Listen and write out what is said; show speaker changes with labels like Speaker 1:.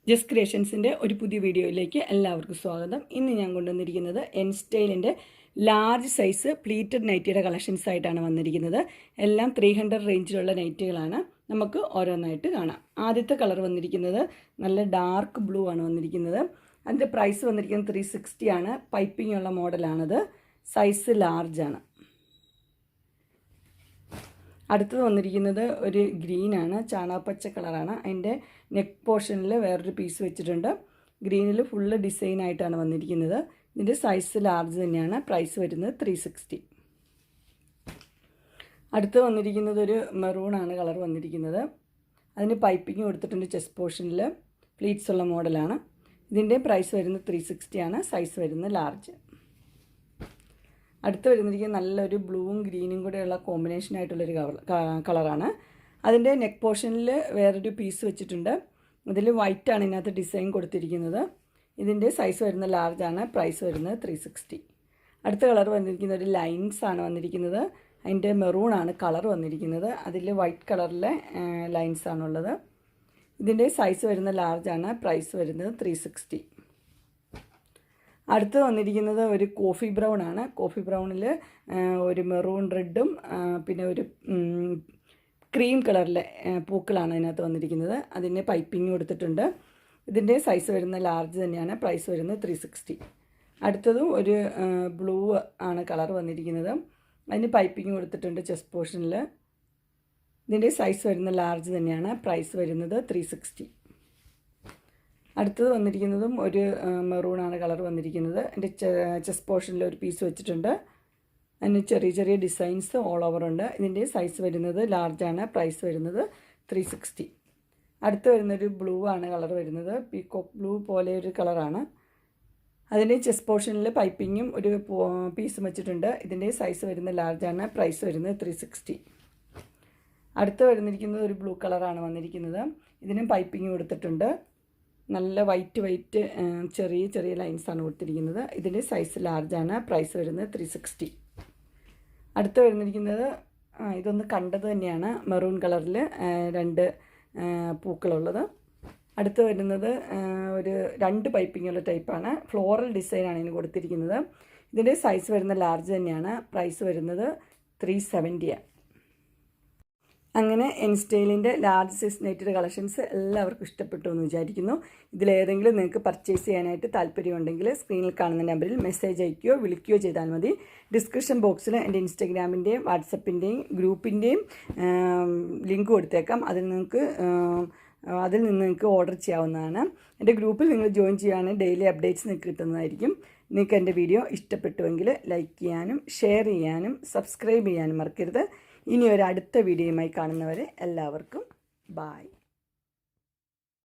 Speaker 1: ജസ് ക്രിയേഷൻസിൻ്റെ ഒരു പുതിയ വീഡിയോയിലേക്ക് എല്ലാവർക്കും സ്വാഗതം. ഇന്ന് ഞാൻ കൊണ്ടുവന്നിരിക്കുന്നത് എൻ സ്റ്റൈലിൻ്റെ ലാർജ് സൈസ് പ്ലീറ്റഡ് നൈറ്റിയുടെ കളക്ഷൻസ് ആയിട്ടാണ് വന്നിരിക്കുന്നത്. എല്ലാം 300 റേഞ്ചിലുള്ള നൈറ്റുകളാണ്. നമുക്ക് ഓരോന്നായിട്ട് കാണാം. ആദ്യത്തെ കളർ വന്നിരിക്കുന്നത് നല്ല ഡാർക്ക് ബ്ലൂ ആണ് വന്നിരിക്കുന്നത്. അതിൻ്റെ പ്രൈസ് വന്നിരിക്കുന്നത് 360 ആണ്. പൈപ്പിംഗ് ഉള്ള മോഡലാണത്. സൈസ് ലാർജ് ആണ്. അടുത്തത് വന്നിരിക്കുന്നത് ഒരു ഗ്രീനാണ്, ചാണകപ്പച്ച കളറാണ്. അതിൻ്റെ നെക്ക് പോർഷനിൽ വേറൊരു പീസ് വെച്ചിട്ടുണ്ട്. ഗ്രീനിൽ ഫുള്ള് ഡിസൈനായിട്ടാണ് വന്നിരിക്കുന്നത്. ഇതിൻ്റെ സൈസ് ലാർജ് തന്നെയാണ്. പ്രൈസ് വരുന്നത് 360. അടുത്ത് വന്നിരിക്കുന്നത് ഒരു മെറൂണാണ് കളർ വന്നിരിക്കുന്നത്. അതിന് പൈപ്പിംഗ് കൊടുത്തിട്ടുണ്ട്. ചെസ്റ്റ് പോർഷനിൽ പ്ലീറ്റ്സ് ഉള്ള മോഡലാണ്. ഇതിൻ്റെ പ്രൈസ് വരുന്നത് 360 ആണ്. സൈസ് വരുന്നത് ലാർജ്. അടുത്ത് വരുന്നിരിക്കുന്നത് നല്ലൊരു ബ്ലൂവും ഗ്രീനും കൂടെയുള്ള കോമ്പിനേഷനായിട്ടുള്ളൊരു കളറാണ്. അതിൻ്റെ നെക്ക് പോർഷനിൽ വേറൊരു പീസ് വെച്ചിട്ടുണ്ട്. ഇതിൽ വൈറ്റാണ് ഇതിനകത്ത് ഡിസൈൻ കൊടുത്തിരിക്കുന്നത്. ഇതിൻ്റെ സൈസ് വരുന്ന ലാർജാണ്. പ്രൈസ് വരുന്നത് 360. അടുത്ത കളർ വന്നിരിക്കുന്ന ഒരു ലൈൻസ് ആണ് വന്നിരിക്കുന്നത്. അതിൻ്റെ മെറൂണാണ് കളർ വന്നിരിക്കുന്നത്. അതിൽ വൈറ്റ് കളറിലെ ലൈൻസ് ആണുള്ളത്. ഇതിൻ്റെ സൈസ് വരുന്ന ലാർജാണ്. പ്രൈസ് വരുന്നത് 360. അടുത്ത് വന്നിരിക്കുന്നത് ഒരു കോഫി ബ്രൗൺ ആണ്. കോഫി ബ്രൗണിൽ ഒരു മെറൂൺ റെഡും പിന്നെ ഒരു ക്രീം കളറിലെ പൂക്കളാണ് അതിനകത്ത് വന്നിരിക്കുന്നത്. അതിന് പൈപ്പിംഗ് കൊടുത്തിട്ടുണ്ട്. ഇതിൻ്റെ സൈസ് വരുന്ന ലാർജ് തന്നെയാണ്. പ്രൈസ് വരുന്നത് 360. അടുത്തതും ഒരു ബ്ലൂ ആണ് കളർ വന്നിരിക്കുന്നത്. അതിന് പൈപ്പിംഗ് കൊടുത്തിട്ടുണ്ട് ചെസ്റ്റ് പോർഷനിൽ. ഇതിൻ്റെ സൈസ് വരുന്ന ലാർജ് തന്നെയാണ്. പ്രൈസ് വരുന്നത് 360. അടുത്തത് വന്നിരിക്കുന്നതും ഒരു മെറൂണാണ് കളർ വന്നിരിക്കുന്നത്. എൻ്റെ ചെസ്റ്റ് പോർഷനിൽ ഒരു പീസ് വെച്ചിട്ടുണ്ട്. അതിന് ചെറിയ ചെറിയ ഡിസൈൻസ് ഓൾ ഓവർ ഉണ്ട്. ഇതിൻ്റെ സൈസ് വരുന്നത് ലാർജാണ്. പ്രൈസ് വരുന്നത് 360. അടുത്ത് വരുന്നൊരു ബ്ലൂ ആണ് കളർ വരുന്നത്. പീകോക്ക് ബ്ലൂ പോലെ ഒരു കളറാണ്. അതിൻ്റെ ചെസ്റ്റ് പോർഷനിൽ പൈപ്പിങ്ങും ഒരു പീസും വെച്ചിട്ടുണ്ട്. ഇതിൻ്റെ സൈസ് വരുന്നത് ലാർജാണ്. പ്രൈസ് വരുന്നത് 360. അടുത്ത് വരുന്നിരിക്കുന്നത് ഒരു ബ്ലൂ കളറാണ് വന്നിരിക്കുന്നത്. ഇതിനും പൈപ്പിങ് കൊടുത്തിട്ടുണ്ട്. നല്ല വൈറ്റ് ചെറിയ ചെറിയ ലൈൻസാണ് കൊടുത്തിരിക്കുന്നത്. ഇതിൻ്റെ സൈസ് ലാർജാണ്. പ്രൈസ് വരുന്നത് 360. അടുത്ത് വരുന്നിരിക്കുന്നത് ഇതൊന്ന് കണ്ടത് തന്നെയാണ്. മെറൂൺ കളറിൽ 2 പൂക്കളുള്ളത്. അടുത്ത് വരുന്നത് ഒരു 2 പൈപ്പിങ്ങുള്ള ടൈപ്പാണ്. ഫ്ലോറൽ ഡിസൈനാണ് ഇതിന് കൊടുത്തിരിക്കുന്നത്. ഇതിൻ്റെ സൈസ് വരുന്ന ലാർജ് തന്നെയാണ്. പ്രൈസ് വരുന്നത് 370. അങ്ങനെ എൻ സ്റ്റൈലിൻ്റെ ലാർജ് സൈസ് നൈറ്റിയുടെ കളക്ഷൻസ് എല്ലാവർക്കും ഇഷ്ടപ്പെട്ടു എന്ന് വിചാരിക്കുന്നു. ഇതിലേതെങ്കിലും നിങ്ങൾക്ക് പർച്ചേസ് ചെയ്യാനായിട്ട് താല്പര്യമുണ്ടെങ്കിൽ സ്ക്രീനിൽ കാണുന്ന നമ്പറിൽ മെസ്സേജ് അയക്കുകയോ വിളിക്കുകയോ ചെയ്താൽ മതി. ഡിസ്ക്രിപ്ഷൻ ബോക്സിൽ എൻ്റെ ഇൻസ്റ്റഗ്രാമിൻ്റെയും വാട്സപ്പിൻ്റെയും ഗ്രൂപ്പിൻ്റെയും ലിങ്ക് കൊടുത്തേക്കാം. അതിൽ നിന്ന് നിങ്ങൾക്ക് ഓർഡർ ചെയ്യാവുന്നതാണ്. എൻ്റെ ഗ്രൂപ്പിൽ നിങ്ങൾ ജോയിൻ ചെയ്യുകയാണെങ്കിൽ ഡെയിലി അപ്ഡേറ്റ്സ് നിങ്ങൾക്ക് കിട്ടുന്നതായിരിക്കും. നിങ്ങൾക്ക് എൻ്റെ വീഡിയോ ഇഷ്ടപ്പെട്ടുവെങ്കിൽ ലൈക്ക് ചെയ്യാനും ഷെയർ ചെയ്യാനും സബ്സ്ക്രൈബ് ചെയ്യാനും മറക്കരുത്. ഇനി ഒരു അടുത്ത വീഡിയോയുമായി കാണുന്നവരെ എല്ലാവർക്കും ബായ്.